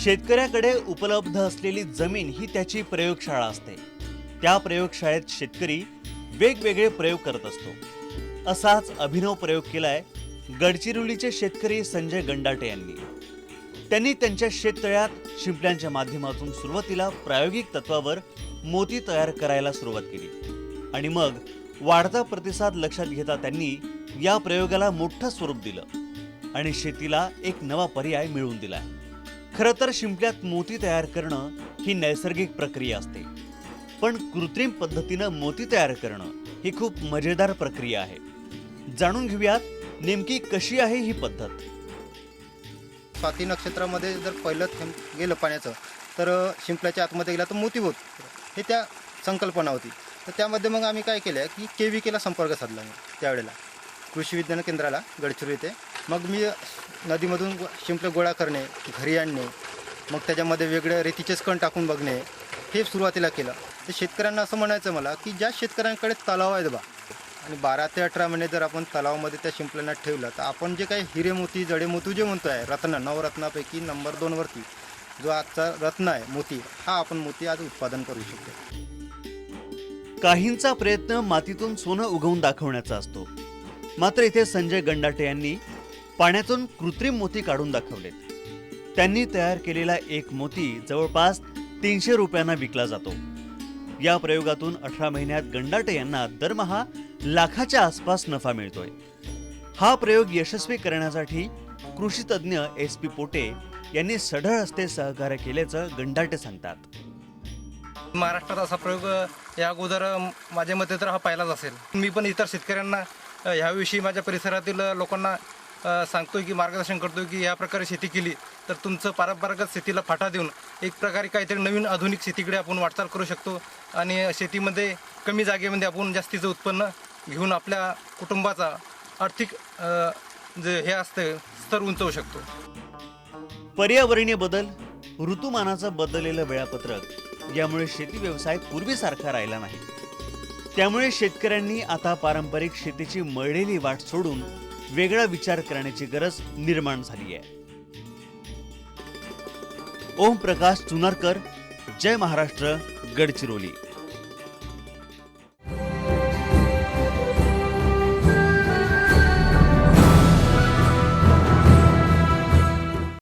शेतकऱ्याकडे उपलब्ध असलेली जमीन ही त्याची प्रयोगशाळा असते। त्या प्रयोगशाळेत शेतकरी वेगवेगळे प्रयोग करत असतो। असाच अभिनव प्रयोग केलाय गडचिरोलीचे शेतकरी संजय गंडाटे यांनी। त्यांनी त्यांच्या शेततळ्यात शिंपल्यांच्या माध्यमातून सुरुवातीला प्रायोगिक तत्वावर मोती तयार करायला सुरुवात केली आणि मग वाढता प्रतिसाद लक्षात घेता त्यांनी या प्रयोगाला मोठं स्वरूप दिलं आणि शेतीला एक नवा पर्याय मिळवून दिला। खरं तर शिंपल्यात मोती तयार करणं ही नैसर्गिक प्रक्रिया असते, पण कृत्रिम पद्धतीनं मोती तयार करणं ही खूप मजेदार प्रक्रिया आहे। जाणून घेऊयात नेमकी कशी आहे ही पद्धत। स्वाती नक्षत्रामध्ये जर पहिलं थेंब गेलं पाण्याचं तर शिंपल्याच्या आतमध्ये गेला तर मोती होत, हे त्या संकल्पना होती। तर त्यामध्ये मग आम्ही काय केलं की KVKला संपर्क साधला मी त्यावेळेला कृषी विज्ञान केंद्राला गडचिरोली येथे। मग मी नदीमधून शिंपले गोळा करणे, घरी आणणे, मग त्याच्यामध्ये वेगळे रेतीचे कण टाकून बघणे, हे सुरुवातीला केलं। तर शेतकऱ्यांना असं म्हणायचं मला की ज्या शेतकऱ्यांकडे तलाव आहेत बा आणि 12 ते 18 महिने जर आपण तलावामध्ये त्या शिंपल्यांना ठेवलं तर आपण जे काही हिरे मोती जडे मोती जे म्हणतो आहे रत्न नवरत्नापैकी नंबर 2 वरती जो आजचा रत्न आहे मोती, हा आपण मोती आज उत्पादन करू शकतो। काहींचा प्रयत्न मातीतून सोनं उगवून दाखवण्याचा असतो, मात्र इथे संजय गंडाटे यांनी पाण्यातून कृत्रिम मोती काढून दाखवलेत। त्यांनी तयार केलेला एक मोती जवळपास 300 रुपयांना विकला जातो। या प्रयोगातून 18 महिन्यात गंडाटे यांना दरमहा लाखाच्या आसपास नफा मिळतोय। हा प्रयोग यशस्वी करण्यासाठी कृषी तज्ञ SP पोटे यांनी सढळ हस्ते सहकार्य केल्याचं गंडाटे सांगतात। महाराष्ट्रात असा प्रयोग या अगोदर माझ्या मते तर हा पहिलाच असेल। मी पण इतर शेतकऱ्यांना ह्याविषयी माझ्या परिसरातील लोकांना सांगतोय की मार्गदर्शन करतोय की या प्रकारे शेती केली तर तुमचं पारंपरिक शेतीला फाटा देऊन एक प्रकारे काहीतरी नवीन आधुनिक शेतीकडे आपण वाटचाल करू शकतो आणि शेतीमध्ये कमी जागेमध्ये आपण जास्तीचं उत्पन्न घेऊन आपल्या कुटुंबाचा आर्थिक जे हे असतं स्तर उंचवू शकतो। पर्यावरणीय बदल, ऋतुमानाचं बदललेलं वेळापत्रक यामुळे शेती व्यवसाय पूर्वीसारखा राहिला नाही। त्यामुळे शेतकऱ्यांनी आता पारंपरिक शेतीची मळलेली वाट सोडून वेगळा विचार करण्याची गरज निर्माण झाली आहे। ओम प्रकाश चुनारकर, जय महाराष्ट्र, गडचिरोली।